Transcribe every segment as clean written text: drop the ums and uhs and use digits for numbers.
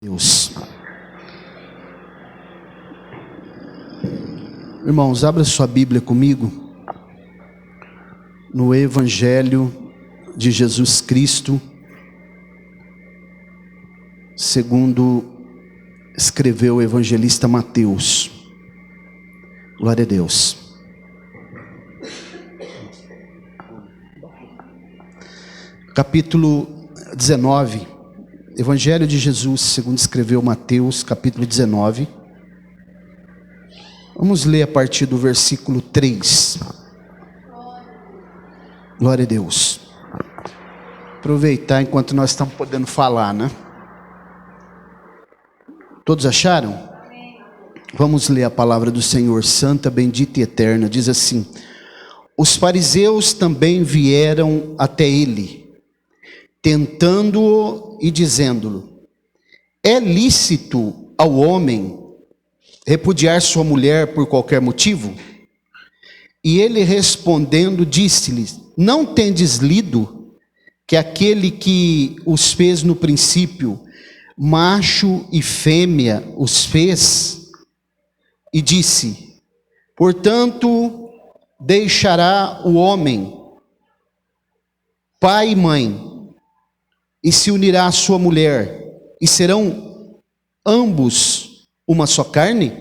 Deus. Irmãos, abra sua Bíblia comigo no Evangelho de Jesus Cristo, segundo escreveu o evangelista Mateus. Glória a Deus. Capítulo 19. Evangelho de Jesus, segundo escreveu Mateus, capítulo 19. Vamos ler a partir do versículo 3. Glória a Deus. Aproveitar enquanto nós estamos podendo falar, né? Todos acharam? Vamos ler a palavra do Senhor, santa, bendita e eterna. Diz assim: os fariseus também vieram até ele, tentando-o e dizendo-lhe: é lícito ao homem repudiar sua mulher por qualquer motivo? E ele respondendo disse-lhes: não tendes lido que aquele que os fez no princípio, macho e fêmea os fez? E disse: portanto deixará o homem pai e mãe, e se unirá à sua mulher, e serão ambos uma só carne?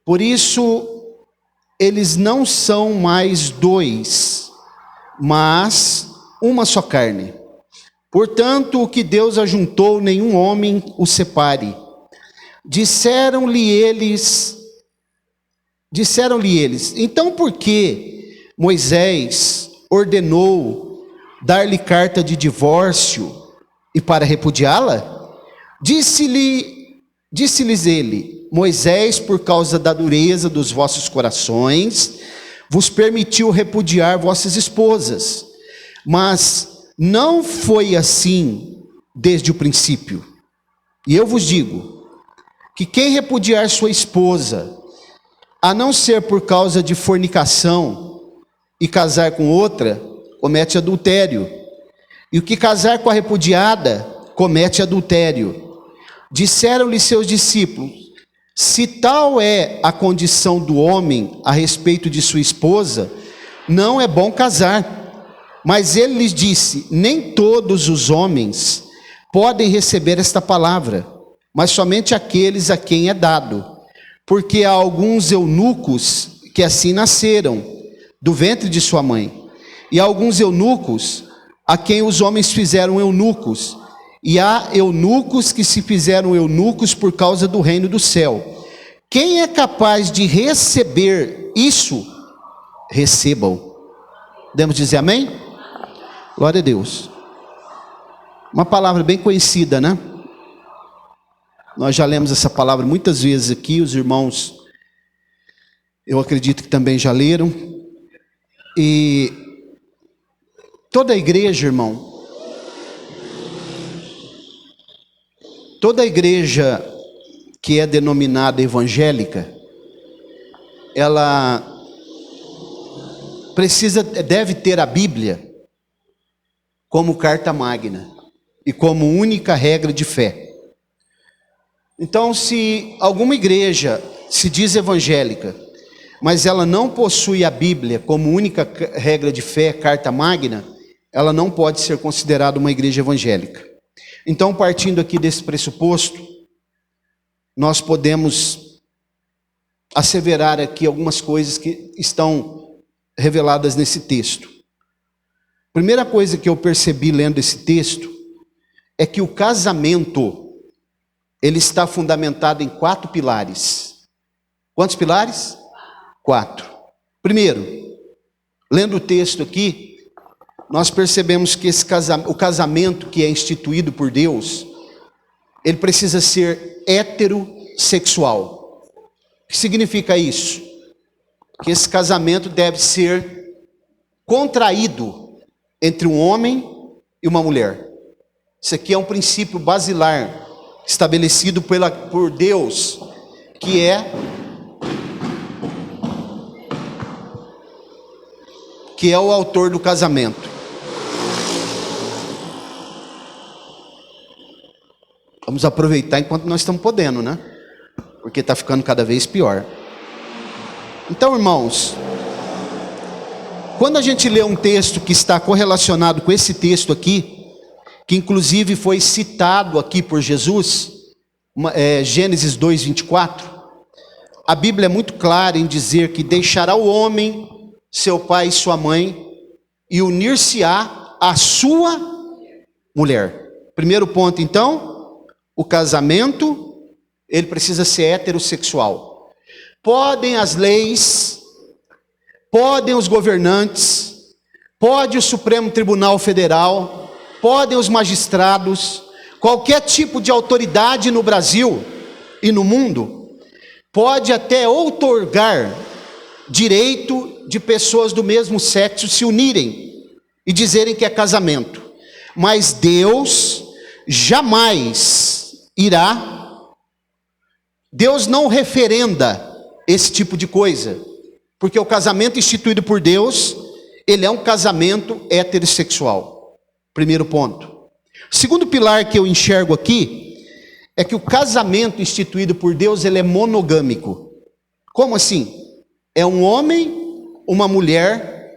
Por isso, eles não são mais dois, mas uma só carne. Portanto, o que Deus ajuntou, nenhum homem o separe. Disseram-lhe eles, então por que Moisés ordenou dar-lhe carta de divórcio e para repudiá-la? Disse-lhes ele: Moisés, por causa da dureza dos vossos corações, vos permitiu repudiar vossas esposas, mas não foi assim desde o princípio. E eu vos digo que quem repudiar sua esposa, a não ser por causa de fornicação, e casar com outra, comete adultério. E o que casar com a repudiada, comete adultério. Disseram-lhe seus discípulos: se tal é a condição do homem a respeito de sua esposa, não é bom casar. Mas ele lhes disse: nem todos os homens podem receber esta palavra, mas somente aqueles a quem é dado. Porque há alguns eunucos que assim nasceram, do ventre de sua mãe. E há alguns eunucos a quem os homens fizeram eunucos. E há eunucos que se fizeram eunucos por causa do reino do céu. Quem é capaz de receber isso, recebam. Podemos dizer amém? Glória a Deus. Uma palavra bem conhecida, né? Nós já lemos essa palavra muitas vezes aqui, os irmãos, eu acredito que também já leram. E toda a igreja, irmão, toda a igreja que é denominada evangélica, ela deve ter a Bíblia como carta magna e como única regra de fé. Então, se alguma igreja se diz evangélica, mas ela não possui a Bíblia como única regra de fé, carta magna, ela não pode ser considerada uma igreja evangélica. Então, partindo aqui desse pressuposto, nós podemos asseverar aqui algumas coisas que estão reveladas nesse texto. Primeira coisa que eu percebi lendo esse texto é que o casamento, ele está fundamentado em 4 pilares. Quantos pilares? 4. Primeiro, lendo o texto aqui, nós percebemos que o casamento que é instituído por Deus, ele precisa ser heterossexual. O que significa isso? Que esse casamento deve ser contraído entre um homem e uma mulher. Isso aqui é um princípio basilar estabelecido por Deus, que é o autor do casamento. Vamos aproveitar enquanto nós estamos podendo, né? Porque está ficando cada vez pior. Então, irmãos, quando a gente lê um texto que está correlacionado com esse texto aqui, que inclusive foi citado aqui por Jesus, Gênesis 2:24, a Bíblia é muito clara em dizer que deixará o homem, seu pai e sua mãe, e unir-se-á à sua mulher. Primeiro ponto, então, o casamento, ele precisa ser heterossexual. Podem as leis, podem os governantes, pode o Supremo Tribunal Federal, podem os magistrados, qualquer tipo de autoridade no Brasil e no mundo, pode até outorgar direito de pessoas do mesmo sexo se unirem e dizerem que é casamento. Mas Deus jamais irá, Deus não referenda esse tipo de coisa, porque o casamento instituído por Deus, ele é um casamento heterossexual. Primeiro ponto. Segundo pilar que eu enxergo aqui, é que o casamento instituído por Deus, ele é monogâmico. Como assim? É um homem, uma mulher,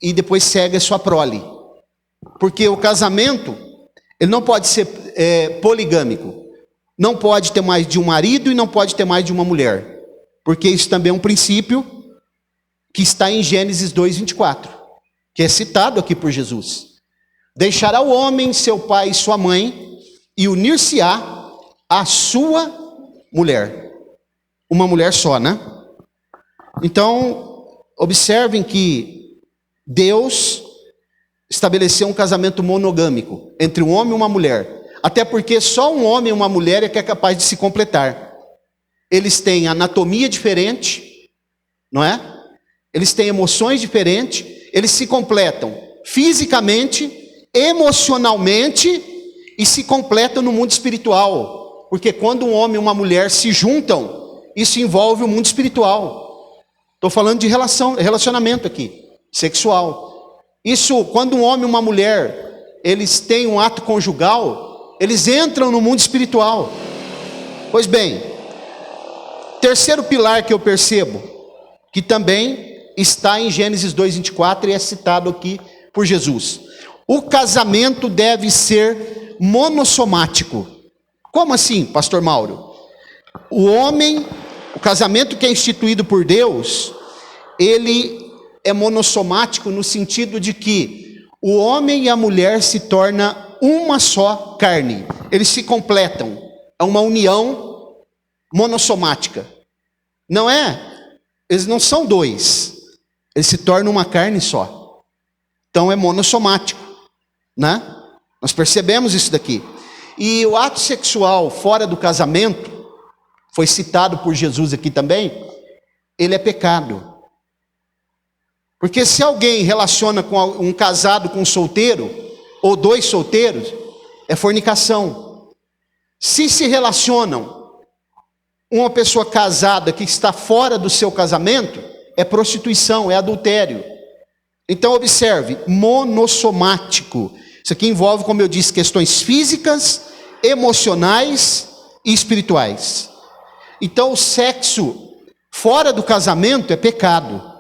e depois segue a sua prole. Porque o casamento, ele não pode ser poligâmico. Não pode ter mais de um marido e não pode ter mais de uma mulher. Porque isso também é um princípio que está em Gênesis 2:24, que é citado aqui por Jesus. Deixará o homem, seu pai e sua mãe, e unir-se-á à sua mulher. Uma mulher só, né? Então, observem que Deus estabeleceu um casamento monogâmico entre um homem e uma mulher. Até porque só um homem e uma mulher é que é capaz de se completar. Eles têm anatomia diferente, não é? Eles têm emoções diferentes, eles se completam fisicamente, emocionalmente e se completam no mundo espiritual. Porque quando um homem e uma mulher se juntam, isso envolve o mundo espiritual. Estou falando de relacionamento aqui, sexual. Isso, quando um homem e uma mulher, eles têm um ato conjugal, eles entram no mundo espiritual. Pois bem, terceiro pilar que eu percebo, que também está em Gênesis 2:24 e é citado aqui por Jesus. O casamento deve ser monossomático. Como assim, pastor Mauro? O casamento que é instituído por Deus, ele é monossomático no sentido de que o homem e a mulher se tornam uma só carne. Eles se completam. É uma união monossomática. Não é? Eles não são dois. Eles se tornam uma carne só. Então é monossomático, né? Nós percebemos isso daqui. E o ato sexual fora do casamento, foi citado por Jesus aqui também, ele é pecado. Porque se alguém relaciona com um casado com um solteiro, ou dois solteiros, é fornicação. Se relacionam uma pessoa casada que está fora do seu casamento, é prostituição, é adultério. Então observe, monossomático. Isso aqui envolve, como eu disse, questões físicas, emocionais e espirituais. Então o sexo fora do casamento é pecado.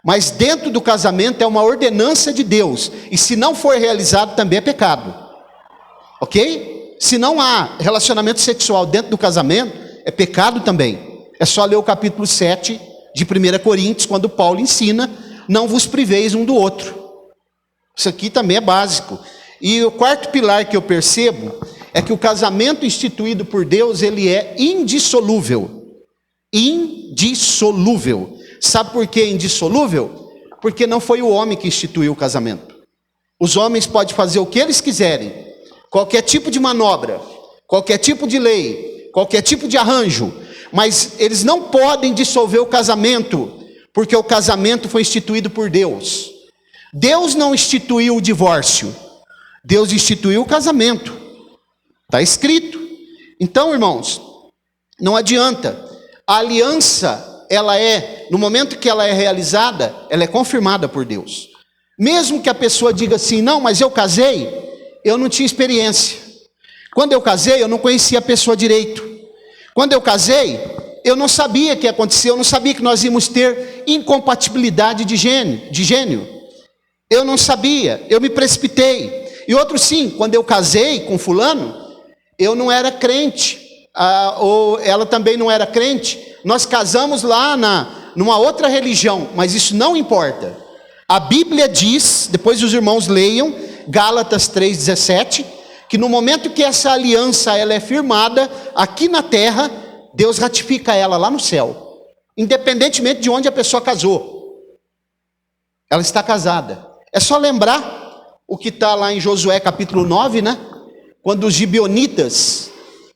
Mas dentro do casamento é uma ordenança de Deus. E se não for realizado, também é pecado. Ok? Se não há relacionamento sexual dentro do casamento, é pecado também. É só ler o capítulo 7 de 1 Coríntios, quando Paulo ensina, não vos priveis um do outro. Isso aqui também é básico. E o quarto pilar que eu percebo, é que o casamento instituído por Deus, ele é indissolúvel. Indissolúvel. Sabe por que indissolúvel? Porque não foi o homem que instituiu o casamento. Os homens podem fazer o que eles quiserem, qualquer tipo de manobra, qualquer tipo de lei, qualquer tipo de arranjo, mas eles não podem dissolver o casamento, porque o casamento foi instituído por Deus. Deus não instituiu o divórcio, Deus instituiu o casamento. Está escrito. Então, irmãos, não adianta. A aliança, ela é, no momento que ela é realizada, ela é confirmada por Deus. Mesmo que a pessoa diga assim, não, mas eu casei, eu não tinha experiência. Quando eu casei, eu não conhecia a pessoa direito. Quando eu casei, eu não sabia o que ia acontecer, eu não sabia que nós íamos ter incompatibilidade de gênio. Eu não sabia, eu me precipitei. E outro sim, quando eu casei com fulano, eu não era crente, ou ela também não era crente. Nós casamos lá numa outra religião, mas isso não importa. A Bíblia diz, depois os irmãos leiam, Gálatas 3,17, que no momento que essa aliança ela é firmada aqui na terra, Deus ratifica ela lá no céu, independentemente de onde a pessoa casou. Ela está casada. É só lembrar o que está lá em Josué capítulo 9, né? Quando os gibeonitas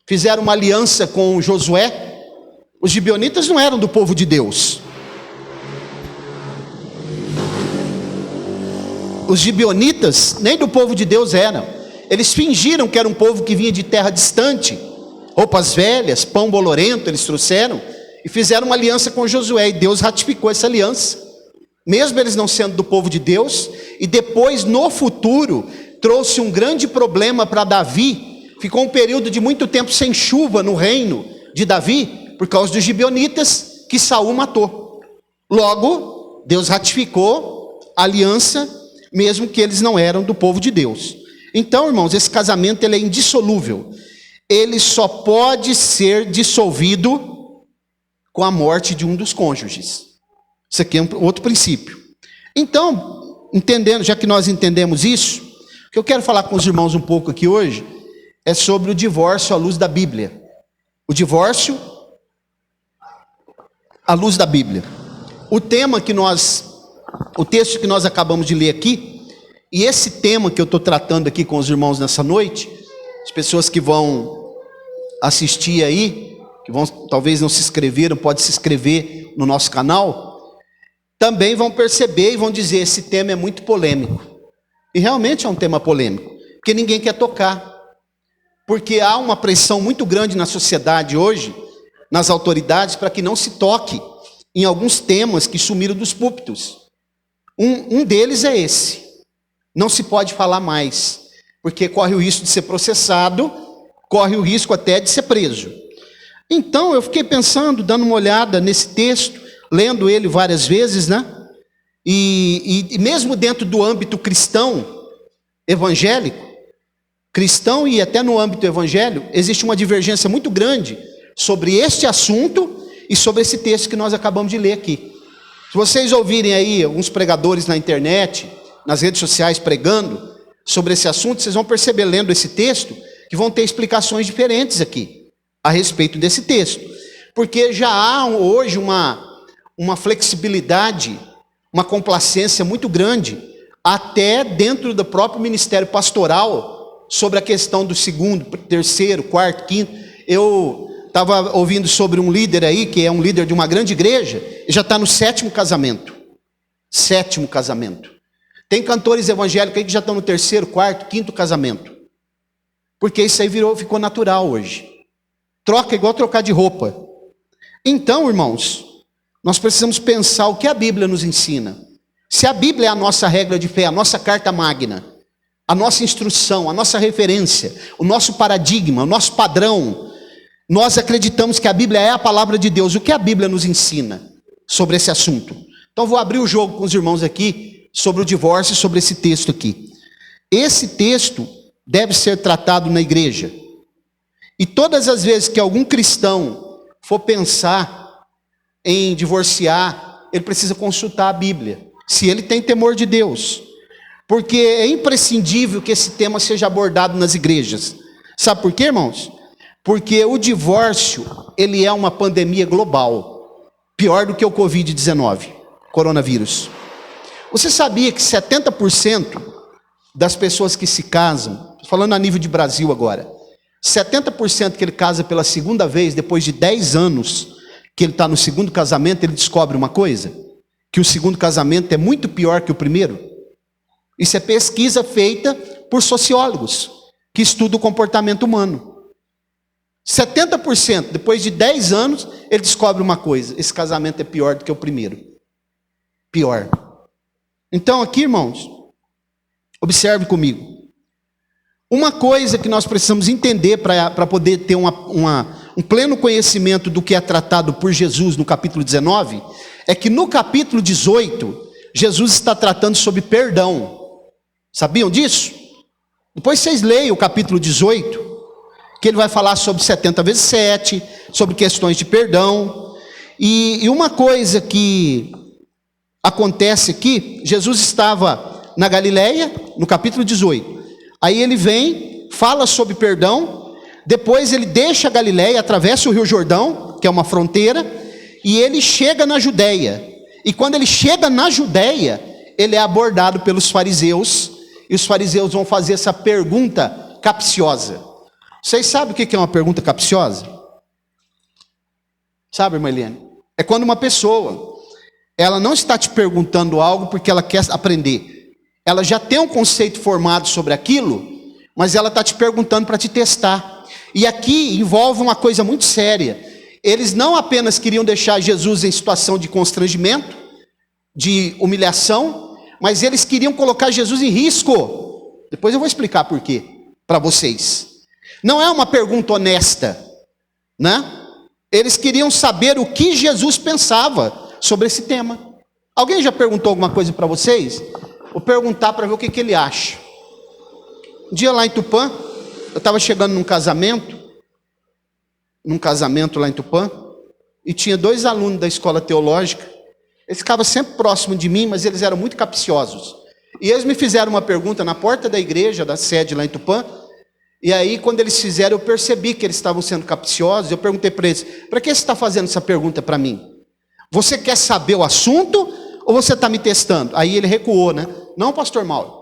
fizeram uma aliança com Josué. Os gibeonitas não eram do povo de Deus. Os gibeonitas nem do povo de Deus eram. Eles fingiram que era um povo que vinha de terra distante. Roupas velhas, pão bolorento eles trouxeram. E fizeram uma aliança com Josué. E Deus ratificou essa aliança. Mesmo eles não sendo do povo de Deus. E depois, no futuro, trouxe um grande problema para Davi. Ficou um período de muito tempo sem chuva no reino de Davi, por causa dos gibeonitas que Saul matou. Logo, Deus ratificou a aliança, mesmo que eles não eram do povo de Deus. Então, irmãos, esse casamento ele é indissolúvel. Ele só pode ser dissolvido com a morte de um dos cônjuges. Isso aqui é um outro princípio. Então, entendendo, já que nós entendemos isso, o que eu quero falar com os irmãos um pouco aqui hoje é sobre o divórcio à luz da Bíblia. O divórcio à luz da Bíblia. O texto que nós acabamos de ler aqui, e esse tema que eu estou tratando aqui com os irmãos nessa noite, as pessoas que vão assistir aí, que talvez não se inscreveram, pode se inscrever no nosso canal, também vão perceber e vão dizer, esse tema é muito polêmico. E realmente é um tema polêmico, porque ninguém quer tocar. Porque há uma pressão muito grande na sociedade hoje, nas autoridades, para que não se toque em alguns temas que sumiram dos púlpitos. Um deles é esse. Não se pode falar mais, porque corre o risco de ser processado, corre o risco até de ser preso. Então eu fiquei pensando, dando uma olhada nesse texto, lendo ele várias vezes, né? E mesmo dentro do âmbito cristão, evangélico, cristão e até no âmbito evangélico, existe uma divergência muito grande sobre este assunto e sobre esse texto que nós acabamos de ler aqui. Se vocês ouvirem aí alguns pregadores na internet, nas redes sociais pregando sobre esse assunto, vocês vão perceber, lendo esse texto, que vão ter explicações diferentes aqui, a respeito desse texto. Porque já há hoje uma flexibilidade, uma complacência muito grande, até dentro do próprio ministério pastoral, sobre a questão do segundo, terceiro, quarto, quinto. Eu estava ouvindo sobre um líder aí, que é um líder de uma grande igreja, e já está no 7º casamento. 7º casamento. Tem cantores evangélicos aí que já estão no 3º, 4º, 5º casamento. Porque isso aí ficou natural hoje. Troca igual trocar de roupa. Então, irmãos, nós precisamos pensar o que a Bíblia nos ensina. Se a Bíblia é a nossa regra de fé, a nossa carta magna, a nossa instrução, a nossa referência, o nosso paradigma, o nosso padrão, nós acreditamos que a Bíblia é a palavra de Deus. O que a Bíblia nos ensina sobre esse assunto? Então vou abrir o jogo com os irmãos aqui, sobre o divórcio, sobre esse texto aqui. Esse texto deve ser tratado na igreja. E todas as vezes que algum cristão for pensar em divorciar, ele precisa consultar a Bíblia, se ele tem temor de Deus. Porque é imprescindível que esse tema seja abordado nas igrejas. Sabe por quê, irmãos? Porque o divórcio, ele é uma pandemia global, pior do que o Covid-19, coronavírus. Você sabia que 70% das pessoas que se casam, falando a nível de Brasil agora, 70% que ele casa pela segunda vez, depois de 10 anos que ele está no segundo casamento, ele descobre uma coisa, que o segundo casamento é muito pior que o primeiro? Isso é pesquisa feita por sociólogos, que estudam o comportamento humano. 70%, depois de 10 anos, ele descobre uma coisa, esse casamento é pior do que o primeiro. Pior. Então aqui, irmãos, observe comigo. Uma coisa que nós precisamos entender para poder ter um pleno conhecimento do que é tratado por Jesus no capítulo 19, é que no capítulo 18, Jesus está tratando sobre perdão. Sabiam disso? Depois vocês leiam o capítulo 18, que ele vai falar sobre 70 vezes 7, sobre questões de perdão. E uma coisa que acontece aqui, Jesus estava na Galileia, no capítulo 18. Aí ele vem, fala sobre perdão, depois ele deixa a Galileia, atravessa o Rio Jordão, que é uma fronteira, e ele chega na Judéia. E quando ele chega na Judéia, ele é abordado pelos fariseus, e os fariseus vão fazer essa pergunta capciosa. Vocês sabem o que é uma pergunta capciosa? Sabe, irmã Eliane? É quando uma pessoa, ela não está te perguntando algo porque ela quer aprender. Ela já tem um conceito formado sobre aquilo, mas ela está te perguntando para te testar. E aqui envolve uma coisa muito séria. Eles não apenas queriam deixar Jesus em situação de constrangimento, de humilhação, mas eles queriam colocar Jesus em risco. Depois eu vou explicar por quê para vocês. Não é uma pergunta honesta, né? Eles queriam saber o que Jesus pensava sobre esse tema. Alguém já perguntou alguma coisa para vocês? Vou perguntar para ver o que ele acha. Um dia lá em Tupã, eu estava chegando num casamento lá em Tupã, e tinha 2 alunos da escola teológica. Eles ficavam sempre próximos de mim, mas eles eram muito capciosos. E eles me fizeram uma pergunta na porta da igreja, da sede lá em Tupã, e aí quando eles fizeram, eu percebi que eles estavam sendo capciosos. Eu perguntei para eles: para que você está fazendo essa pergunta para mim? Você quer saber o assunto ou você está me testando? Aí ele recuou, né? Não, pastor Mauro.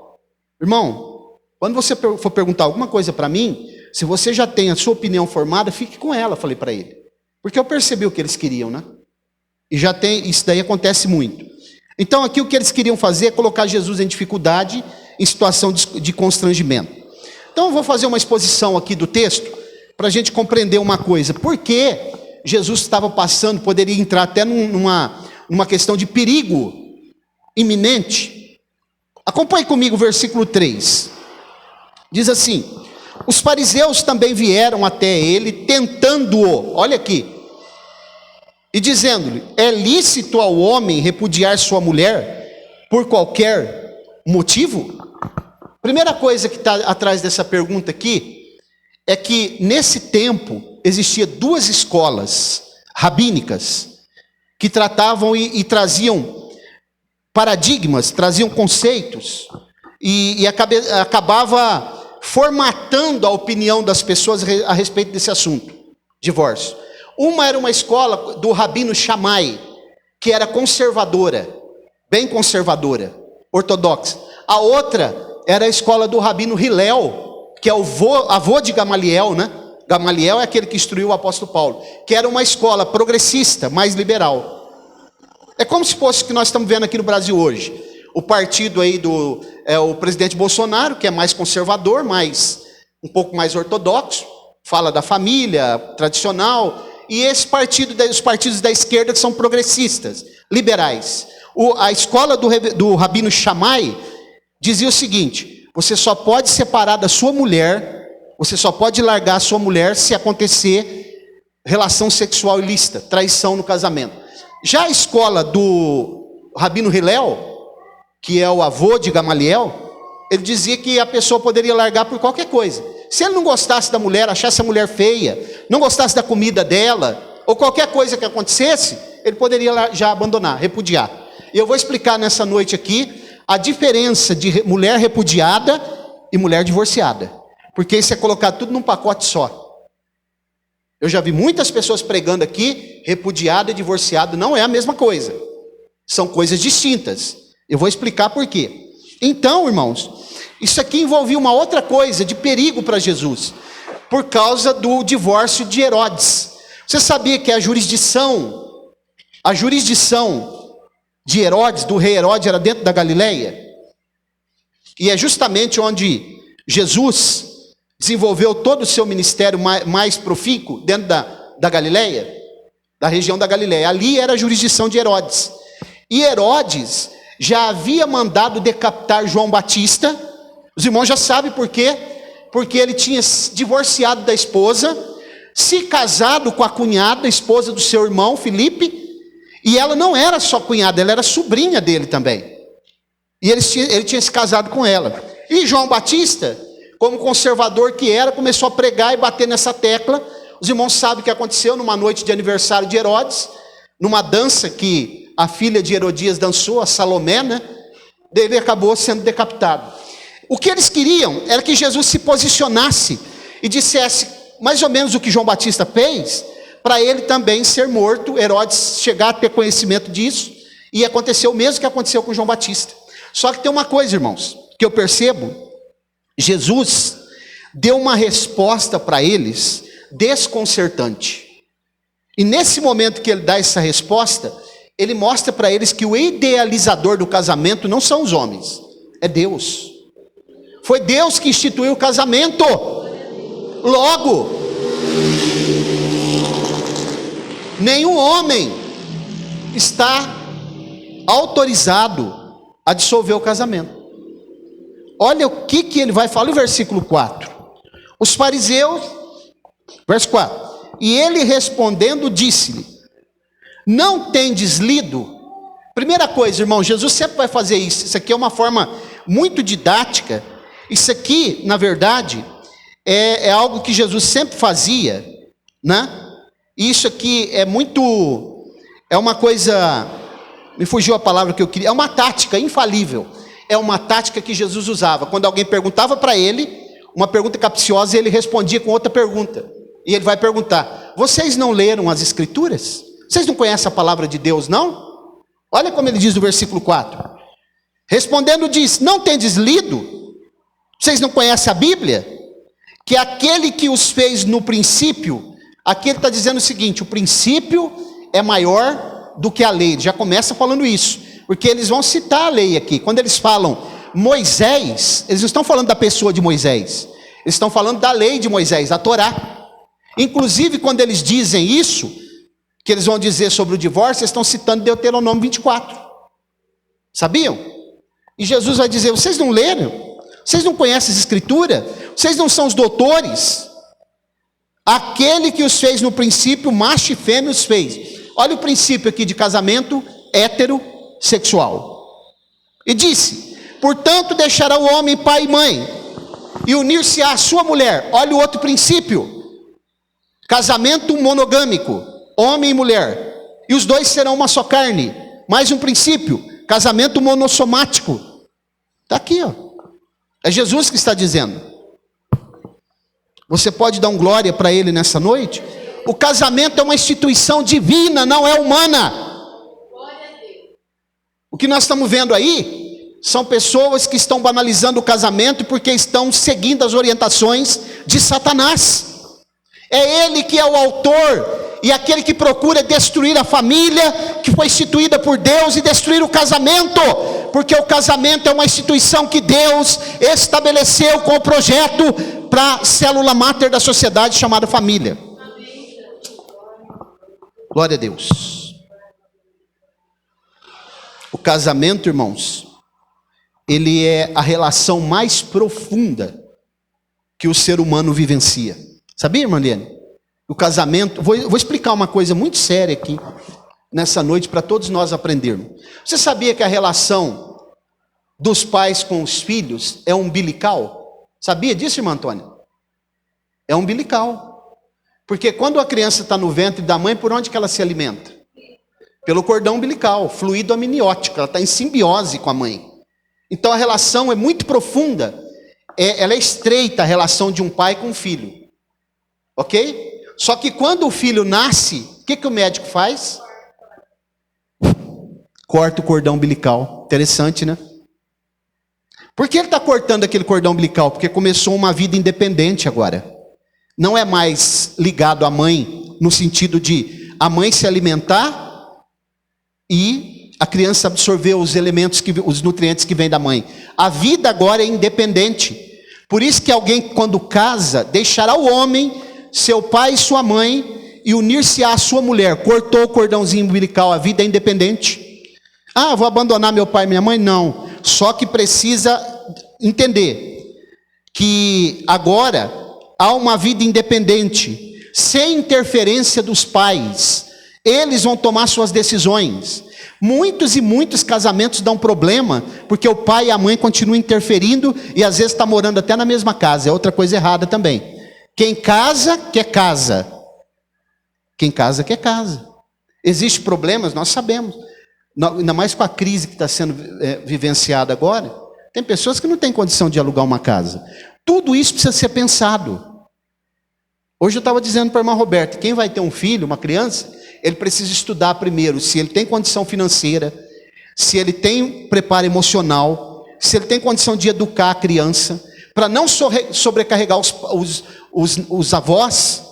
Irmão, quando você for perguntar alguma coisa para mim, se você já tem a sua opinião formada, fique com ela, falei para ele. Porque eu percebi o que eles queriam, né? E já tem, isso daí acontece muito. Então aqui o que eles queriam fazer é colocar Jesus em dificuldade, em situação de constrangimento. Então eu vou fazer uma exposição aqui do texto, para a gente compreender uma coisa. Por que Jesus estava passando, poderia entrar até numa questão de perigo iminente? Acompanhe comigo o versículo 3. Diz assim: os fariseus também vieram até ele, tentando-o, olha aqui, e dizendo-lhe: é lícito ao homem repudiar sua mulher por qualquer motivo? Primeira coisa que está atrás dessa pergunta aqui, é que nesse tempo, existia 2 escolas rabínicas, que tratavam e traziam paradigmas, traziam conceitos, e acabava formatando a opinião das pessoas a respeito desse assunto, divórcio. Uma era uma escola do rabino Shammai, que era conservadora, bem conservadora, ortodoxa. A outra era a escola do rabino Hillel, que é o avô de Gamaliel, né? Gamaliel é aquele que instruiu o apóstolo Paulo, que era uma escola progressista, mais liberal. É como se fosse o que nós estamos vendo aqui no Brasil hoje. O partido aí o presidente Bolsonaro, que é mais conservador, um pouco mais ortodoxo, fala da família tradicional, e os partidos da esquerda que são progressistas, liberais. A escola do rabino Shammai dizia o seguinte: você só pode separar da sua mulher, você só pode largar a sua mulher se acontecer relação sexual ilícita, traição no casamento. Já a escola do rabino Hillel, que é o avô de Gamaliel, ele dizia que a pessoa poderia largar por qualquer coisa. Se ele não gostasse da mulher, achasse a mulher feia, não gostasse da comida dela, ou qualquer coisa que acontecesse, ele poderia já abandonar, repudiar. E eu vou explicar nessa noite aqui a diferença de mulher repudiada e mulher divorciada. Porque isso é colocar tudo num pacote só. Eu já vi muitas pessoas pregando aqui, repudiada e divorciada não é a mesma coisa. São coisas distintas. Eu vou explicar por quê. Então, irmãos, isso aqui envolvia uma outra coisa de perigo para Jesus, por causa do divórcio de Herodes. Você sabia que a jurisdição de Herodes, do rei Herodes, era dentro da Galileia? E é justamente onde Jesus desenvolveu todo o seu ministério mais profícuo, dentro da Galileia, da região da Galileia. Ali era a jurisdição de Herodes. E Herodes já havia mandado decapitar João Batista. Os irmãos já sabem por quê. porque ele tinha se divorciado da esposa, se casado com a cunhada, a esposa do seu irmão Filipe, e ela não era só cunhada, ela era sobrinha dele também. E ele tinha se casado com ela. E João Batista, como conservador que era, começou a pregar e bater nessa tecla. Os irmãos sabem o que aconteceu numa noite de aniversário de Herodes, numa dança que a filha de Herodias dançou, a Salomé, né? Ele acabou sendo decapitado. O que eles queriam era que Jesus se posicionasse e dissesse mais ou menos o que João Batista fez, para ele também ser morto, Herodes chegar a ter conhecimento disso, e aconteceu o mesmo que aconteceu com João Batista. Só que tem uma coisa, irmãos, que eu percebo: Jesus deu uma resposta para eles desconcertante. E nesse momento que ele dá essa resposta, ele mostra para eles que o idealizador do casamento não são os homens, é Deus. Foi Deus que instituiu o casamento. Logo, nenhum homem está autorizado a dissolver o casamento. Olha o que ele vai falar no versículo 4. Os fariseus, verso 4. E ele respondendo disse-lhe: não tendes lido? Primeira coisa, irmão, Jesus sempre vai fazer isso. Isso aqui é uma forma muito didática. Isso aqui, na verdade, é algo que Jesus sempre fazia, né? E isso aqui é uma coisa, me fugiu a palavra que eu queria, é uma tática infalível. É uma tática que Jesus usava. Quando alguém perguntava para ele, uma pergunta capciosa, ele respondia com outra pergunta. E ele vai perguntar: vocês não leram as Escrituras? Vocês não conhecem a palavra de Deus, não? Olha como ele diz no versículo 4. Respondendo diz: não tendes lido? Vocês não conhecem a Bíblia? Que aquele que os fez no princípio, aqui ele está dizendo o seguinte: o princípio é maior do que a lei. Ele já começa falando isso, porque eles vão citar a lei aqui. Quando eles falam Moisés, eles não estão falando da pessoa de Moisés, eles estão falando da lei de Moisés, da Torá. Inclusive, quando eles dizem isso, que eles vão dizer sobre o divórcio, eles estão citando Deuteronômio 24. Sabiam? E Jesus vai dizer: vocês não leram? Vocês não conhecem as Escrituras? Vocês não são os doutores? Aquele que os fez no princípio, macho e fêmea os fez. Olha o princípio aqui de casamento heterossexual. E disse: portanto deixará o homem pai e mãe, e unir-se à sua mulher. Olha o outro princípio: casamento monogâmico, homem e mulher, e os dois serão uma só carne. Mais um princípio: casamento monossomático. Está aqui, ó. É Jesus que está dizendo. Você pode dar um glória para ele nessa noite? O casamento é uma instituição divina, não é humana. O que nós estamos vendo aí são pessoas que estão banalizando o casamento porque estão seguindo as orientações de Satanás. É ele que é o autor e aquele que procura destruir a família que foi instituída por Deus e destruir o casamento, porque o casamento é uma instituição que Deus estabeleceu com o projeto para a célula máter da sociedade chamada família. Glória a Deus. O casamento, irmãos, ele é a relação mais profunda que o ser humano vivencia. Sabia, irmã Liane? O casamento, vou explicar uma coisa muito séria aqui, nessa noite, para todos nós aprendermos. Você sabia que a relação dos pais com os filhos é umbilical? Sabia disso, irmã Antônia? É umbilical. Porque quando a criança está no ventre da mãe, por onde que ela se alimenta? Pelo cordão umbilical, fluido amniótico, ela está em simbiose com a mãe. Então a relação é muito profunda, ela é estreita, a relação de um pai com um filho. Ok? Só que quando o filho nasce, o que o médico faz? Corta o cordão umbilical. Interessante, né? Por que ele está cortando aquele cordão umbilical? Porque começou uma vida independente agora. Não é mais ligado à mãe, no sentido de a mãe se alimentar e a criança absorver os elementos, os nutrientes que vêm da mãe. A vida agora é independente. Por isso que alguém, quando casa, deixará o homem, seu pai e sua mãe, e unir-se à sua mulher. Cortou o cordãozinho umbilical, a vida é independente. Ah, vou abandonar meu pai e minha mãe? Não. Só que precisa entender que agora há uma vida independente, sem interferência dos pais. Eles vão tomar suas decisões. Muitos e muitos casamentos dão problema, porque o pai e a mãe continuam interferindo, e às vezes está morando até na mesma casa. É outra coisa errada também. Quem casa, quer casa. Quem casa, quer casa. Existem problemas, nós sabemos. Ainda mais com a crise que está sendo vivenciada agora. Tem pessoas que não têm condição de alugar uma casa. Tudo isso precisa ser pensado. Hoje eu estava dizendo para a irmã Roberta, quem vai ter um filho, uma criança, ele precisa estudar primeiro se ele tem condição financeira, se ele tem preparo emocional, se ele tem condição de educar a criança, para não sobrecarregar os avós,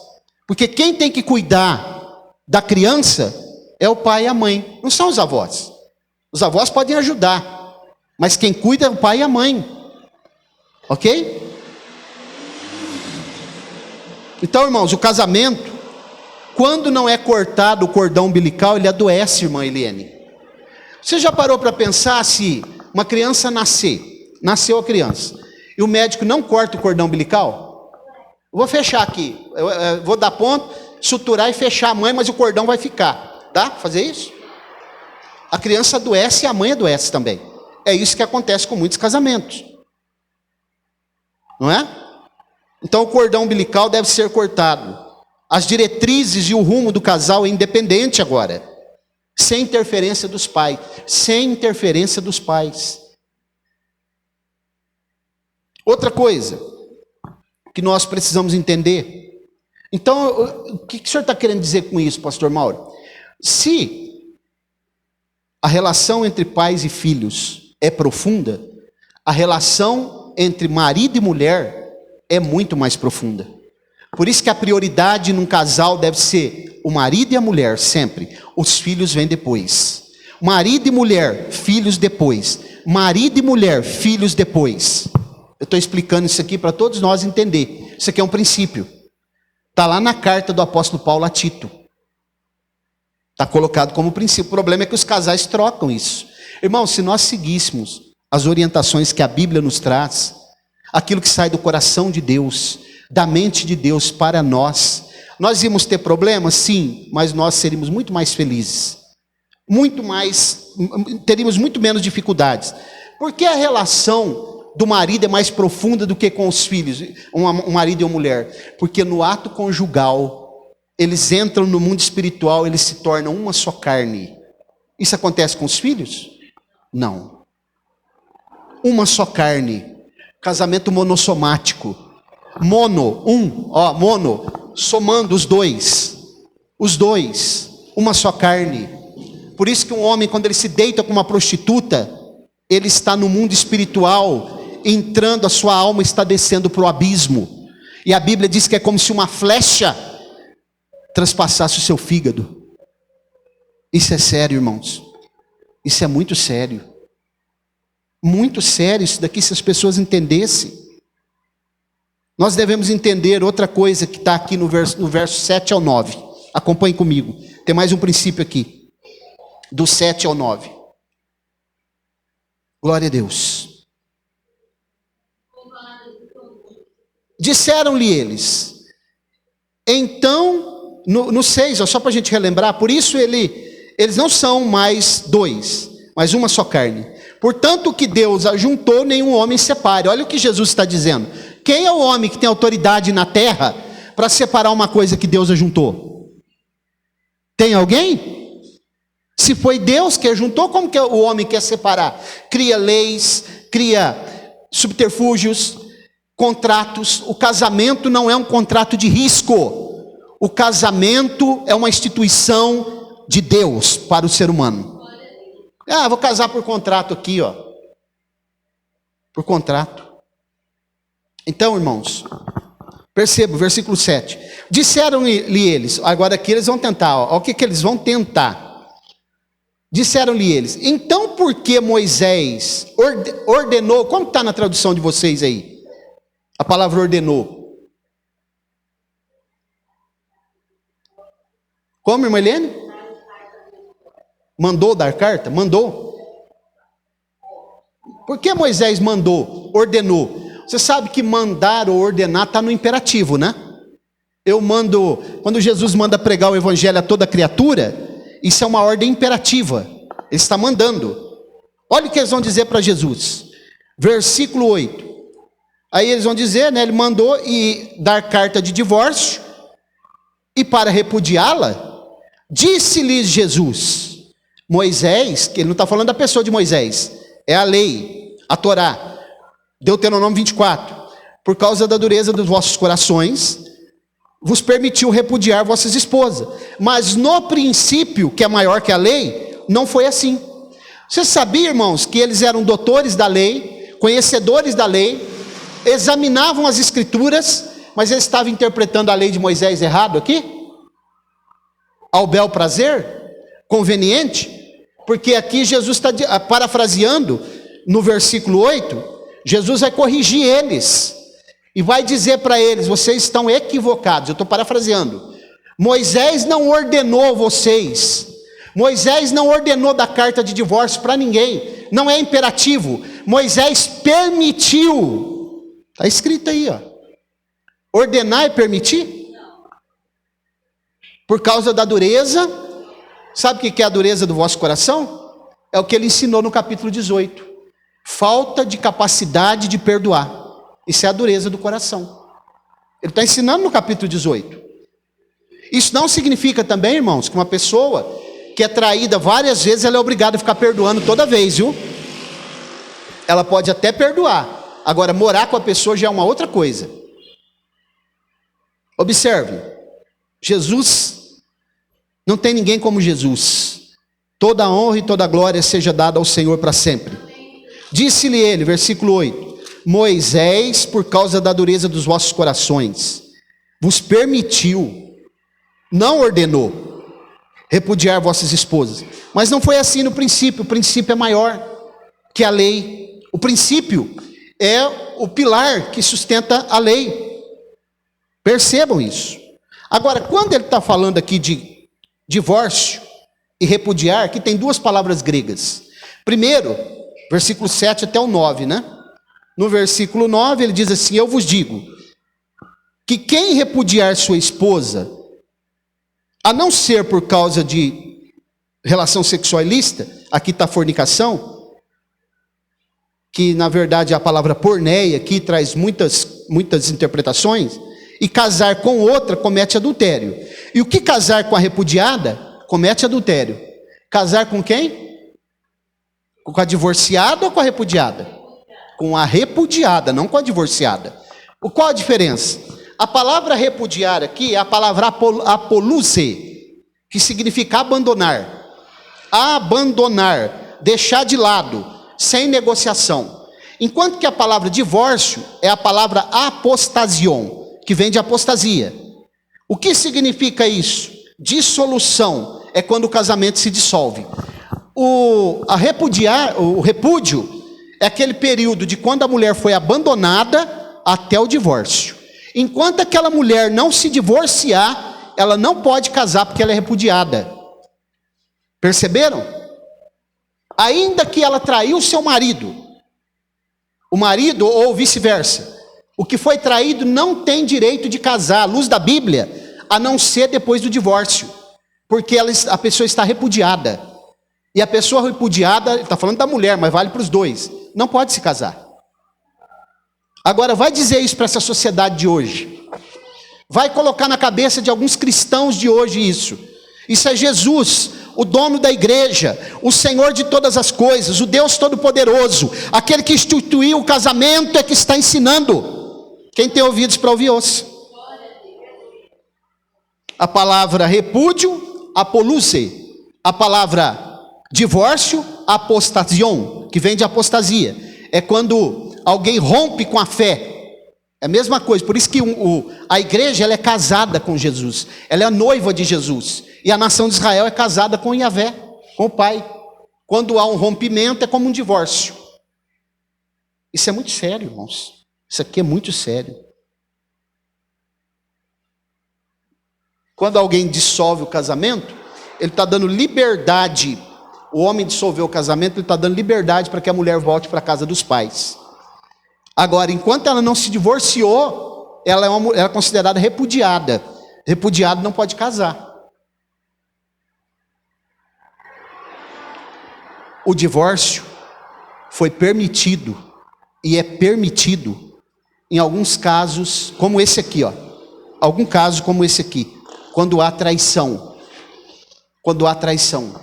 porque quem tem que cuidar da criança é o pai e a mãe, não são os avós. Os avós podem ajudar, mas quem cuida é o pai e a mãe. Ok? Então, irmãos, o casamento, quando não é cortado o cordão umbilical, ele adoece, irmã Eliane. Você já parou para pensar se uma criança nasceu a criança, e o médico não corta o cordão umbilical? Eu vou fechar aqui, eu vou dar ponto, suturar e fechar a mãe, mas o cordão vai ficar. Dá para fazer isso? A criança adoece e a mãe adoece também. É isso que acontece com muitos casamentos. Não é? Então o cordão umbilical deve ser cortado. As diretrizes e o rumo do casal é independente agora. Sem interferência dos pais. Sem interferência dos pais. Outra coisa que nós precisamos entender. Então, o que o senhor está querendo dizer com isso, pastor Mauro? Se a relação entre pais e filhos é profunda, a relação entre marido e mulher é muito mais profunda. Por isso que a prioridade num casal deve ser o marido e a mulher, sempre. Os filhos vêm depois. Marido e mulher, filhos depois. Marido e mulher, filhos depois. Eu estou explicando isso aqui para todos nós entender. Isso aqui é um princípio. Está lá na carta do apóstolo Paulo a Tito. Está colocado como princípio. O problema é que os casais trocam isso. Irmão, se nós seguíssemos as orientações que a Bíblia nos traz, aquilo que sai do coração de Deus, da mente de Deus para nós íamos ter problemas? Sim, mas nós seríamos muito mais felizes. Teríamos muito menos dificuldades. Porque a relação do marido é mais profunda do que com os filhos, um marido e uma mulher? Porque no ato conjugal, eles entram no mundo espiritual, eles se tornam uma só carne. Isso acontece com os filhos? Não. Uma só carne. Casamento monossomático. Mono, somando os dois, uma só carne. Por isso que um homem, quando ele se deita com uma prostituta, ele está no mundo espiritual, entrando, a sua alma está descendo para o abismo, e a Bíblia diz que é como se uma flecha transpassasse o seu fígado. Isso é sério, irmãos, isso é muito sério isso daqui, se as pessoas entendessem. Nós devemos entender outra coisa que está aqui no verso 7 ao 9. Acompanhe comigo. Tem mais um princípio aqui. Do 7 ao 9. Glória a Deus. Disseram-lhe eles. Então, no 6, só para a gente relembrar, por isso eles não são mais dois, mas uma só carne. Portanto, o que Deus ajuntou, nenhum homem separe. Olha o que Jesus está dizendo. Quem é o homem que tem autoridade na terra para separar uma coisa que Deus ajuntou? Tem alguém? Se foi Deus que ajuntou, como que o homem quer separar? Cria leis, cria subterfúgios, contratos. O casamento não é um contrato de risco. O casamento é uma instituição de Deus para o ser humano. Vou casar por contrato aqui, ó. Por contrato. Então, irmãos, perceba o versículo 7. Disseram-lhe eles, agora aqui eles vão tentar, ó, o que eles vão tentar. Disseram-lhe eles, então por que Moisés ordenou, como está na tradução de vocês aí? A palavra ordenou. Como, irmã Helene? Mandou dar carta? Mandou. Por que Moisés mandou, ordenou? Você sabe que mandar ou ordenar está no imperativo, né? Quando Jesus manda pregar o evangelho a toda criatura, isso é uma ordem imperativa. Ele está mandando. Olha o que eles vão dizer para Jesus. Versículo 8. Aí eles vão dizer, né? Ele mandou dar carta de divórcio. E para repudiá-la, disse-lhes Jesus, Moisés, que ele não está falando da pessoa de Moisés, é a lei, a Torá, Deuteronômio 24, por causa da dureza dos vossos corações, vos permitiu repudiar vossas esposas. Mas no princípio, que é maior que a lei, não foi assim. Você sabia, irmãos, que eles eram doutores da lei, conhecedores da lei, examinavam as escrituras, mas eles estavam interpretando a lei de Moisés errado aqui? Ao bel prazer? Conveniente? Porque aqui Jesus está parafraseando, no versículo 8, Jesus vai corrigir eles, e vai dizer para eles, vocês estão equivocados, eu estou parafraseando, Moisés não ordenou vocês, Moisés não ordenou dar carta de divórcio para ninguém, não é imperativo, Moisés permitiu, está escrito aí, ó. Ordenar é permitir? Por causa da dureza. Sabe o que é a dureza do vosso coração? É o que ele ensinou no capítulo 18. Falta de capacidade de perdoar. Isso é a dureza do coração. Ele está ensinando no capítulo 18. Isso não significa também, irmãos, que uma pessoa que é traída várias vezes, ela é obrigada a ficar perdoando toda vez, viu? Ela pode até perdoar. Agora, morar com a pessoa já é uma outra coisa. Observe, Jesus, não tem ninguém como Jesus. Toda a honra e toda a glória seja dada ao Senhor para sempre. Disse-lhe ele, versículo 8, Moisés, por causa da dureza dos vossos corações, vos permitiu, não ordenou, repudiar vossas esposas. Mas não foi assim no princípio. O princípio é maior que a lei. O princípio é o pilar que sustenta a lei. Percebam isso. Agora, quando ele está falando aqui de divórcio e repudiar, aqui tem duas palavras gregas. Primeiro, versículo 7 até o 9, né? No versículo 9 ele diz assim, eu vos digo, que quem repudiar sua esposa, a não ser por causa de relação sexual ilícita, aqui está fornicação, que na verdade a palavra porneia aqui traz muitas interpretações, e casar com outra comete adultério. E o que casar com a repudiada comete adultério. Casar com quem? Com a divorciada ou com a repudiada? Com a repudiada, não com a divorciada. Qual a diferença? A palavra repudiar aqui é a palavra apoluse, que significa abandonar. Abandonar, deixar de lado, sem negociação. Enquanto que a palavra divórcio é a palavra apostasion, que vem de apostasia. O que significa isso? Dissolução é quando o casamento se dissolve. O repúdio é aquele período de quando a mulher foi abandonada até o divórcio. Enquanto aquela mulher não se divorciar, ela não pode casar porque ela é repudiada. Perceberam? Ainda que ela traiu seu marido, o marido ou vice-versa, o que foi traído não tem direito de casar, à luz da Bíblia, a não ser depois do divórcio, porque a pessoa está repudiada. E a pessoa repudiada, está falando da mulher, mas vale para os dois, não pode se casar. Agora, vai dizer isso para essa sociedade de hoje. Vai colocar na cabeça de alguns cristãos de hoje isso. Isso é Jesus, o dono da igreja, o Senhor de todas as coisas, o Deus Todo-Poderoso, aquele que instituiu o casamento é que está ensinando. Quem tem ouvidos para ouvir, ouça. A palavra repúdio, apoluse. A palavra divórcio, apostasion, que vem de apostasia. É quando alguém rompe com a fé. É a mesma coisa. Por isso que a igreja ela é casada com Jesus. Ela é a noiva de Jesus. E a nação de Israel é casada com Yahvé, com o Pai. Quando há um rompimento, é como um divórcio. Isso é muito sério, irmãos. Isso aqui é muito sério. Quando alguém dissolve o casamento, ele está dando liberdade. O homem dissolveu o casamento, ele está dando liberdade para que a mulher volte para a casa dos pais. Agora, enquanto ela não se divorciou, ela é considerada repudiada. Repudiado não pode casar. O divórcio foi permitido e é permitido em alguns casos, como esse aqui, ó. Algum caso como esse aqui, quando há traição. Quando há traição,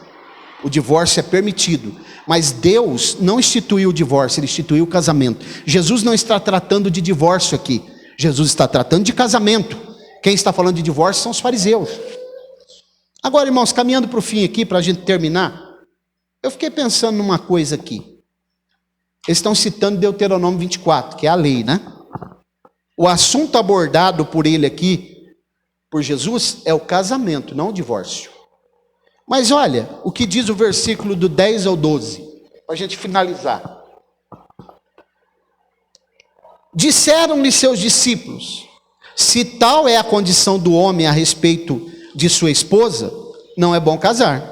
o divórcio é permitido. Mas Deus não instituiu o divórcio, Ele instituiu o casamento. Jesus não está tratando de divórcio aqui. Jesus está tratando de casamento. Quem está falando de divórcio são os fariseus. Agora, irmãos, caminhando para o fim aqui, para a gente terminar, eu fiquei pensando numa coisa aqui. Eles estão citando Deuteronômio 24, que é a lei, né? O assunto abordado por ele aqui, por Jesus, é o casamento, não o divórcio. Mas olha, o que diz o versículo do 10 ao 12, para a gente finalizar. Disseram-lhe seus discípulos: se tal é a condição do homem a respeito de sua esposa, não é bom casar.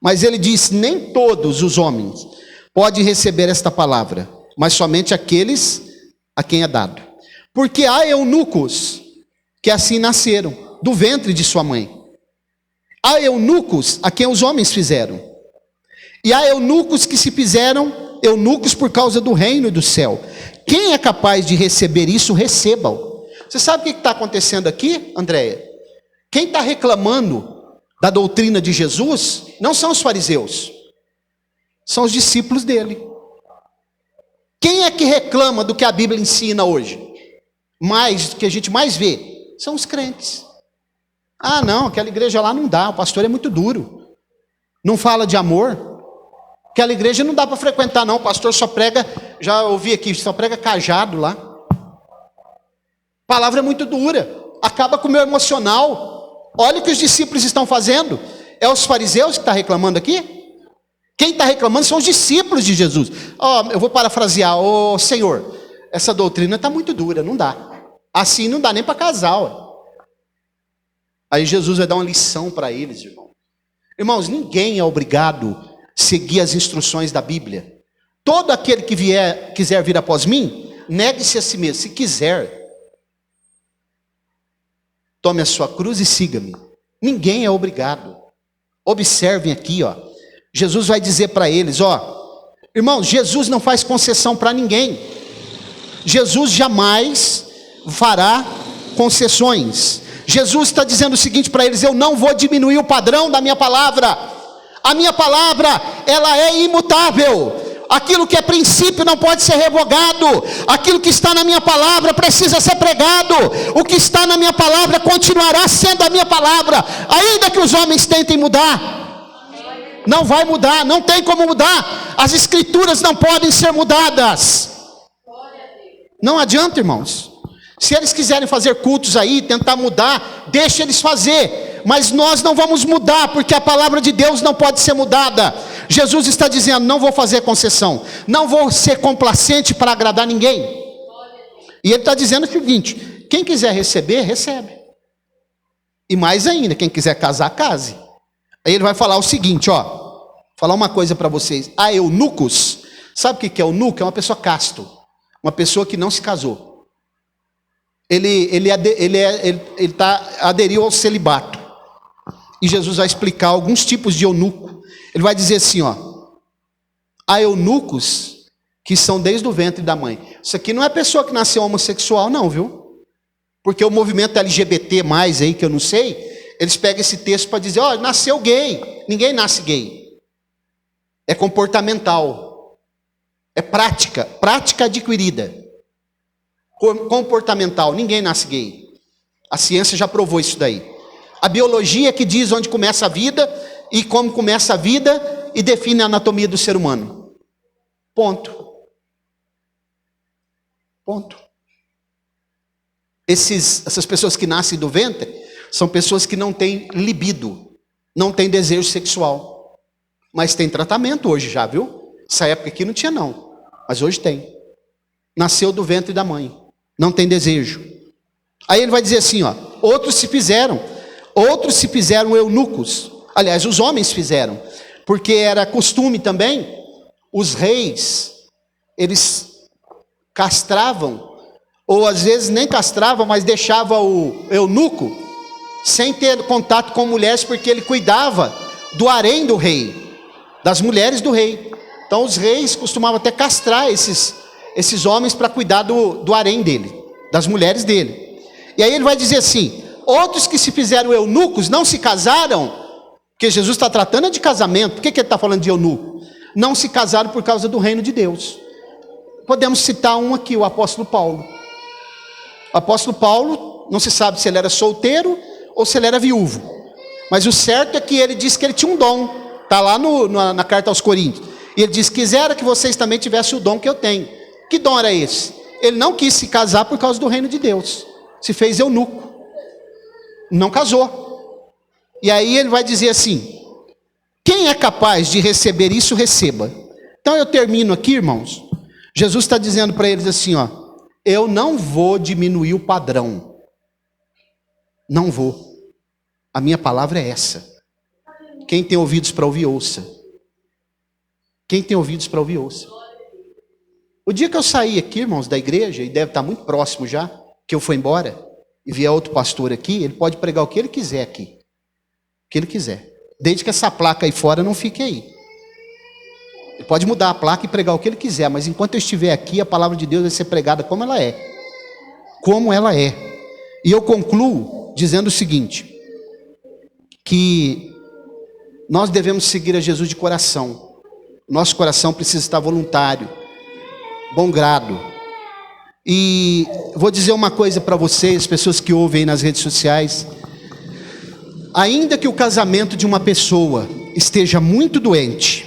Mas ele disse: nem todos os homens podem receber esta palavra, mas somente aqueles a quem é dado. Porque há eunucos que assim nasceram, do ventre de sua mãe. Há eunucos a quem os homens fizeram. E há eunucos que se fizeram eunucos por causa do reino do céu. Quem é capaz de receber isso, receba-o. Você sabe o que está acontecendo aqui, Andréia? Quem está reclamando da doutrina de Jesus não são os fariseus, são os discípulos dele. Quem é que reclama do que a Bíblia ensina hoje? Mais, do que a gente mais vê, são os crentes. Ah, não, aquela igreja lá não dá, o pastor é muito duro, não fala de amor. Aquela igreja não dá para frequentar não, o pastor só prega, já ouvi aqui, só prega cajado lá. A palavra é muito dura, acaba com o meu emocional. Olha o que os discípulos estão fazendo. É os fariseus que estão reclamando aqui? Quem está reclamando são os discípulos de Jesus. Eu vou parafrasear: Senhor, essa doutrina está muito dura, não dá. Assim não dá nem para casar. Ué. Aí Jesus vai dar uma lição para eles, irmão. Irmãos, ninguém é obrigado a seguir as instruções da Bíblia. Todo aquele que quiser vir após mim, negue-se a si mesmo. Se quiser, tome a sua cruz e siga-me. Ninguém é obrigado. Observem aqui, ó. Jesus vai dizer para eles, irmãos, Jesus não faz concessão para ninguém. Jesus jamais fará concessões. Jesus está dizendo o seguinte para eles: eu não vou diminuir o padrão da minha palavra. A minha palavra, ela é imutável. Aquilo que é princípio não pode ser revogado. Aquilo que está na minha palavra precisa ser pregado. O que está na minha palavra continuará sendo a minha palavra, ainda que os homens tentem mudar. Não vai mudar, não tem como mudar. As escrituras não podem ser mudadas. Não adianta, irmãos. Se eles quiserem fazer cultos aí, tentar mudar, deixa eles fazer. Mas nós não vamos mudar, porque a palavra de Deus não pode ser mudada. Jesus está dizendo: não vou fazer concessão, não vou ser complacente para agradar ninguém. E ele está dizendo o seguinte: quem quiser receber, recebe. E mais ainda, quem quiser casar, case. Aí ele vai falar o seguinte, falar uma coisa para vocês. Há eunucos. Sabe o que é eunuco? É uma pessoa casto, uma pessoa que não se casou. Ele aderiu ao celibato. E Jesus vai explicar alguns tipos de eunuco. Ele vai dizer assim, há eunucos que são desde o ventre da mãe. Isso aqui não é pessoa que nasceu homossexual não, viu? Porque o movimento LGBT+, aí que eu não sei, eles pegam esse texto para dizer, nasceu gay. Ninguém nasce gay. É comportamental. É prática adquirida. Comportamental, ninguém nasce gay. A ciência já provou isso daí. A biologia que diz onde começa a vida e como começa a vida e define a anatomia do ser humano. Ponto. Essas pessoas que nascem do ventre são pessoas que não têm libido, não têm desejo sexual. Mas tem tratamento hoje já, viu? Essa época aqui não tinha não, mas hoje tem. Nasceu do ventre da mãe, não tem desejo. Aí ele vai dizer assim, outros se fizeram eunucos. Aliás, os homens fizeram, porque era costume também, os reis, eles castravam, ou às vezes nem castravam, mas deixava o eunuco sem ter contato com mulheres, porque ele cuidava do harém do rei, das mulheres do rei. Então os reis costumavam até castrar esses homens para cuidar do harém dele, das mulheres dele. E aí ele vai dizer assim: outros que se fizeram eunucos não se casaram, porque Jesus está tratando de casamento. Por que ele está falando de eunuco? Não se casaram por causa do reino de Deus. Podemos citar um aqui, o apóstolo Paulo. O apóstolo Paulo, não se sabe se ele era solteiro ou se ele era viúvo, mas o certo é que ele disse que ele tinha um dom. Está lá na carta aos Coríntios. E ele diz: quisera que vocês também tivessem o dom que eu tenho. Que dom era esse? Ele não quis se casar por causa do reino de Deus. Se fez eunuco. Não casou. E aí ele vai dizer assim: quem é capaz de receber isso, receba. Então eu termino aqui, irmãos. Jesus está dizendo para eles assim, ó: eu não vou diminuir o padrão. Não vou. A minha palavra é essa. Quem tem ouvidos para ouvir, ouça. Quem tem ouvidos para ouvir, ouça. O dia que eu sair aqui, irmãos, da igreja, e deve estar muito próximo já, que eu for embora, e vier outro pastor aqui, ele pode pregar o que ele quiser aqui. O que ele quiser. Desde que essa placa aí fora não fique aí. Ele pode mudar a placa e pregar o que ele quiser, mas enquanto eu estiver aqui, a palavra de Deus vai ser pregada como ela é. Como ela é. E eu concluo dizendo o seguinte: que nós devemos seguir a Jesus de coração. Nosso coração precisa estar voluntário, bom grado. E vou dizer uma coisa para vocês, pessoas que ouvem aí nas redes sociais: ainda que o casamento de uma pessoa esteja muito doente,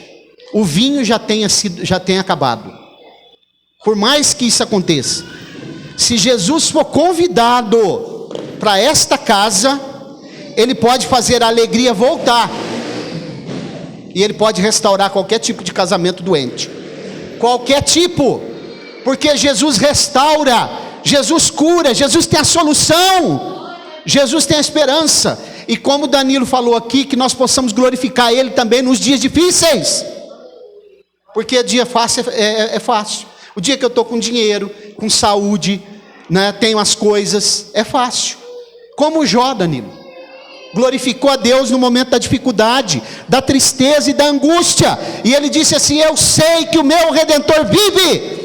o vinho já tenha acabado, por mais que isso aconteça, se Jesus for convidado para esta casa, ele pode fazer a alegria voltar, e ele pode restaurar qualquer tipo de casamento doente, qualquer tipo, porque Jesus restaura, Jesus cura, Jesus tem a solução, Jesus tem a esperança. E como Danilo falou aqui, que nós possamos glorificar Ele também nos dias difíceis, porque dia fácil é fácil. O dia que eu estou com dinheiro, com saúde, né, tenho as coisas, é fácil. Como Jó, Danilo, glorificou a Deus no momento da dificuldade, da tristeza e da angústia, e ele disse assim: eu sei que o meu Redentor vive.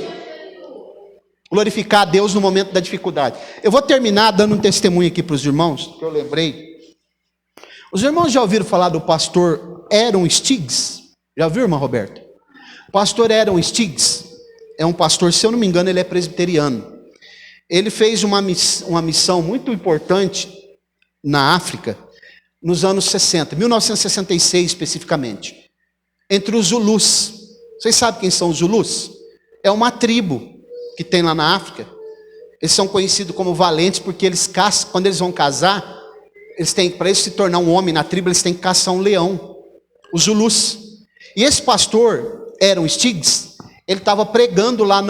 Glorificar a Deus no momento da dificuldade. Eu vou terminar dando um testemunho aqui para os irmãos, que eu lembrei. Os irmãos já ouviram falar do pastor Aaron Stiggs? Já ouviu, irmã Roberta? O pastor Aaron Stiggs é um pastor, se eu não me engano, ele é presbiteriano. Ele fez uma missão muito importante na África, nos anos 60, 1966 especificamente, entre os Zulus. Vocês sabem quem são os Zulus? É uma tribo que tem lá na África. Eles são conhecidos como valentes, porque eles caçam, quando eles vão casar, para eles se tornar um homem na tribo, eles têm que caçar um leão, os Zulus. E esse pastor, Aaron Stiggs, ele estava pregando lá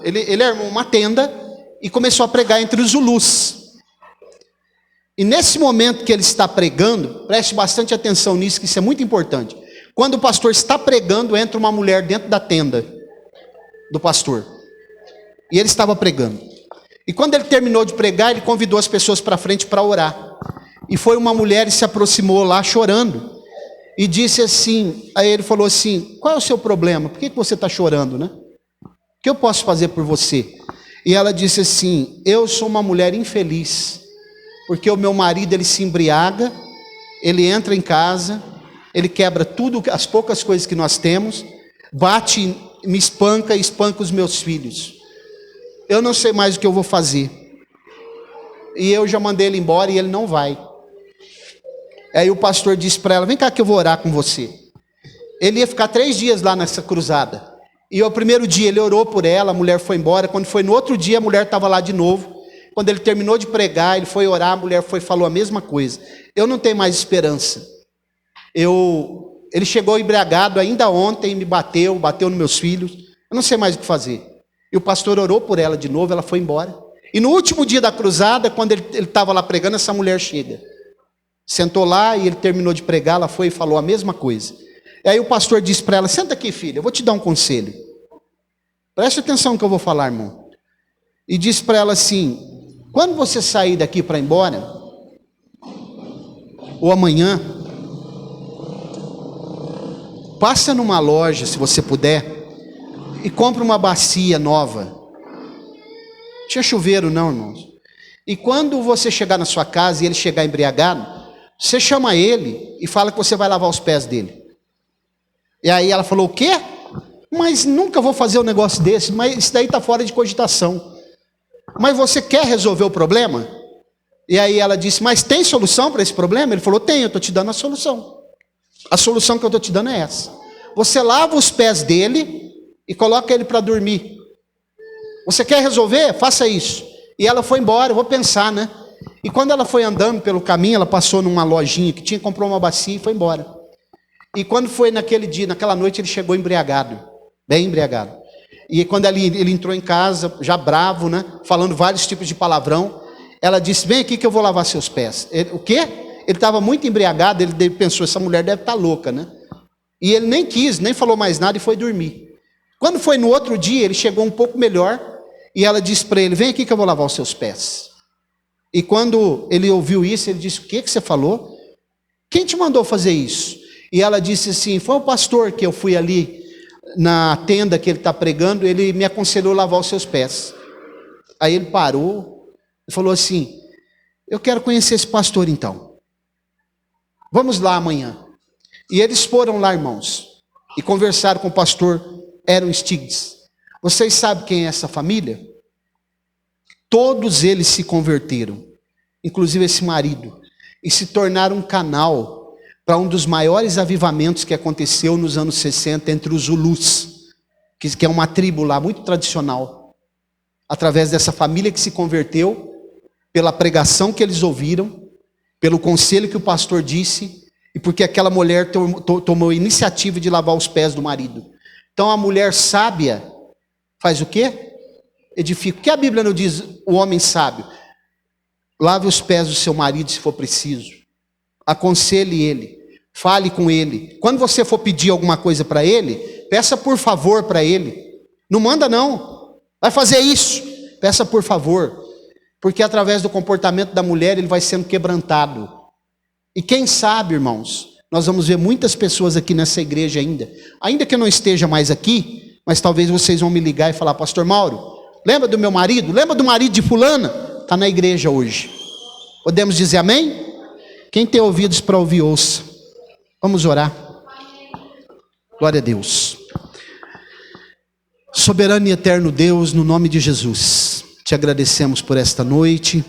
ele armou uma tenda e começou a pregar entre os Zulus. E nesse momento que ele está pregando, preste bastante atenção nisso, que isso é muito importante. Quando o pastor está pregando, entra uma mulher dentro da tenda do pastor. E ele estava pregando. E quando ele terminou de pregar, ele convidou as pessoas para frente para orar. E foi uma mulher e se aproximou lá chorando. E disse assim, aí ele falou assim: qual é o seu problema? Por que você está chorando, né? O que eu posso fazer por você? E ela disse assim: eu sou uma mulher infeliz, porque o meu marido, ele se embriaga, ele entra em casa, ele quebra tudo, as poucas coisas que nós temos, bate, me espanca e espanca os meus filhos. Eu não sei mais o que eu vou fazer. E eu já mandei ele embora e ele não vai. Aí o pastor disse para ela: vem cá que eu vou orar com você. Ele ia ficar 3 dias lá nessa cruzada. E o primeiro dia ele orou por ela, a mulher foi embora. Quando foi no outro dia, a mulher estava lá de novo. Quando ele terminou de pregar, ele foi orar, a mulher falou a mesma coisa: eu não tenho mais esperança. Ele chegou embriagado ainda ontem, me bateu nos meus filhos. Eu não sei mais o que fazer. E o pastor orou por ela de novo, ela foi embora. E no último dia da cruzada, quando ele estava lá pregando, essa mulher chega. Sentou lá e ele terminou de pregar, ela foi e falou a mesma coisa. E aí o pastor disse para ela: senta aqui, filha, eu vou te dar um conselho. Preste atenção no que eu vou falar, irmão. E disse para ela assim: quando você sair daqui para ir embora, ou amanhã, passa numa loja, se você puder, e compra uma bacia nova. Não tinha chuveiro não, irmãos. E quando você chegar na sua casa e ele chegar embriagado, você chama ele e fala que você vai lavar os pés dele. E aí ela falou: o quê? Mas nunca vou fazer um negócio desse, mas isso daí está fora de cogitação. Mas você quer resolver o problema? E aí ela disse: mas tem solução para esse problema? Ele falou: tem, eu estou te dando a solução. A solução que eu estou te dando é essa. Você lava os pés dele e coloca ele para dormir. Você quer resolver? Faça isso. E ela foi embora, eu vou pensar, né? E quando ela foi andando pelo caminho, ela passou numa lojinha que tinha, comprou uma bacia e foi embora. E quando foi naquele dia, naquela noite, ele chegou embriagado, bem embriagado. E quando ele entrou em casa, já bravo, né? Falando vários tipos de palavrão, ela disse: vem aqui que eu vou lavar seus pés. O quê? Ele estava muito embriagado, ele pensou: essa mulher deve estar louca, né? E ele nem quis, nem falou mais nada e foi dormir. Quando foi no outro dia, ele chegou um pouco melhor e ela disse para ele: vem aqui que eu vou lavar os seus pés. E quando ele ouviu isso, ele disse: o que você falou? Quem te mandou fazer isso? E ela disse assim: foi o pastor que eu fui ali na tenda que ele está pregando, ele me aconselhou a lavar os seus pés. Aí ele parou e falou assim: eu quero conhecer esse pastor então. Vamos lá amanhã. E eles foram lá, irmãos, e conversaram com o pastor Aaron Stiggs. Vocês sabem quem é essa família? Todos eles se converteram, inclusive esse marido, e se tornaram um canal para um dos maiores avivamentos que aconteceu nos anos 60 entre os Zulus, que é uma tribo lá muito tradicional, através dessa família que se converteu, pela pregação que eles ouviram, pelo conselho que o pastor disse, e porque aquela mulher tomou a iniciativa de lavar os pés do marido. Então a mulher sábia faz o quê? Edifica. O que a Bíblia não diz? O homem sábio: lave os pés do seu marido se for preciso, aconselhe ele, fale com ele. Quando você for pedir alguma coisa para ele, peça por favor para ele. Não manda não, vai fazer isso, peça por favor, porque através do comportamento da mulher ele vai sendo quebrantado. E quem sabe, irmãos, nós vamos ver muitas pessoas aqui nessa igreja ainda que eu não esteja mais aqui, mas talvez vocês vão me ligar e falar: pastor Mauro, lembra do meu marido? Lembra do marido de fulana? Está na igreja hoje. Podemos dizer amém? Quem tem ouvidos para ouvir, ouça. Vamos orar. Glória a Deus. Soberano e eterno Deus, no nome de Jesus, te agradecemos por esta noite.